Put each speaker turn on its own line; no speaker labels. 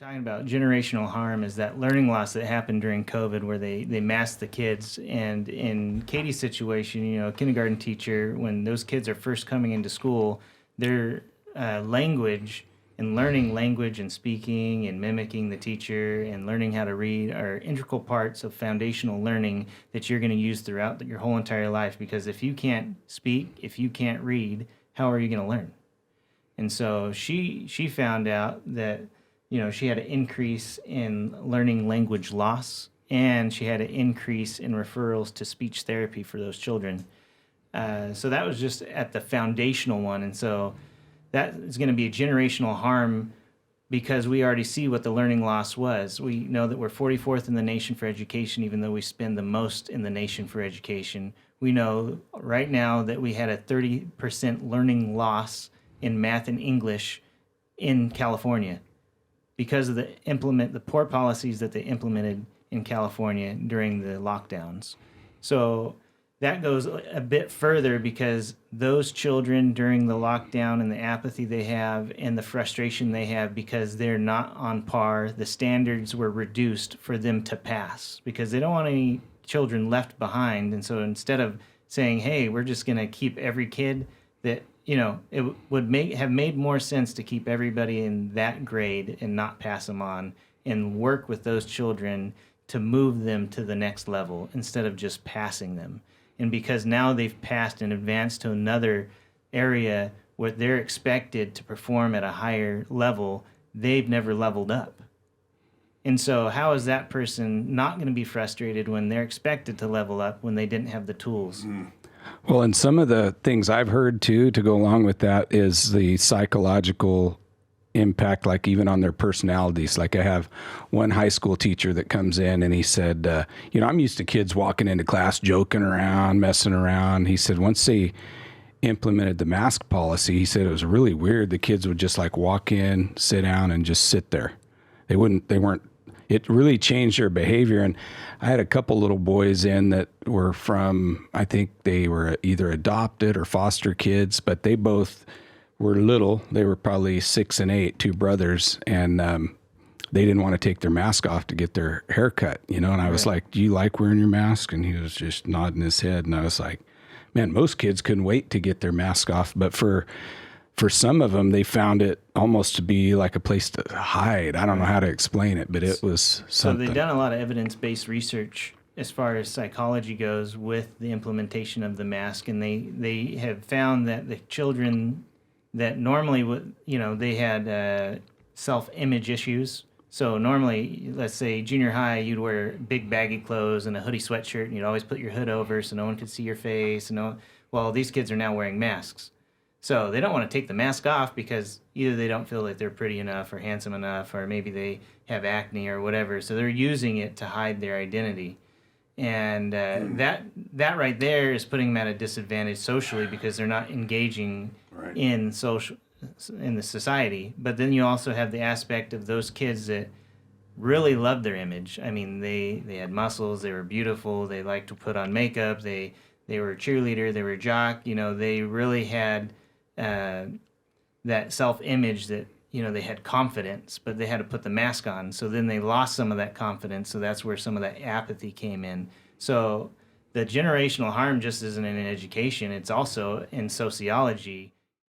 talking about generational harm is that learning loss that happened during COVID where they masked the kids. And in Katie's situation, a kindergarten teacher, when those kids are first coming into school, their language and learning language and speaking and mimicking the teacher and learning how to read are integral parts of foundational learning that you're going to use throughout your whole entire life. Because if you can't speak, if you can't read, how are you going to learn? And so she found out that she had an increase in learning language loss, and she had an increase in referrals to speech therapy for those children. So that was just at the foundational one, and so that is going to be a generational harm because we already see what the learning loss was. We know that we're 44th in the nation for education, even though we spend the most in the nation for education. We know right now that we had a 30% learning loss in math and English in California because of the poor policies that they implemented in California during the lockdowns. So that goes a bit further because those children during the lockdown and the apathy they have and the frustration they have because they're not on par, the standards were reduced for them to pass because they don't want any children left behind. And so instead of saying, hey, we're just going to keep every kid that it would have made more sense to keep everybody in that grade and not pass them on and work with those children to move them to the next level instead of just passing them. And because now they've passed and advanced to another area where they're expected to perform at a higher level, they've never leveled up. And so how is that person not going to be frustrated when they're expected to level up when they didn't have the tools?
Well, and some of the things I've heard too to go along with that is the psychological impact, like even on their personalities. Like I have one high school teacher that comes in and he said, I'm used to kids walking into class, joking around, messing around. He said, once they implemented the mask policy, he said it was really weird. The kids would just like walk in, sit down and just sit there. It really changed their behavior. And I had a couple little boys in that were from, I think they were either adopted or foster kids, but they both were little. They were probably 6 and 8, two brothers. And they didn't want to take their mask off to get their hair cut, And I was like, do you like wearing your mask? And he was just nodding his head. And I was like, man, most kids couldn't wait to get their mask off. But for some of them, they found it almost to be like a place to hide. I don't know how to explain it, but it was something.
So they've done a lot of evidence-based research as far as psychology goes with the implementation of the mask, and they have found that the children that normally would, they had self-image issues. So normally, let's say junior high, you'd wear big baggy clothes and a hoodie sweatshirt, and you'd always put your hood over so no one could see your face. Well, these kids are now wearing masks. So they don't want to take the mask off because either they don't feel like they're pretty enough or handsome enough, or maybe they have acne or whatever. So they're using it to hide their identity. And that right there is putting them at a disadvantage socially because they're not engaging in the society. But then you also have the aspect of those kids that really love their image. I mean, they had muscles, they were beautiful, they liked to put on makeup, they were a cheerleader, they were a jock. They really had that self-image that, they had confidence, but they had to put the mask on. So then they lost some of that confidence. So that's where some of that apathy came in. So the generational harm just isn't in education. It's also in sociology.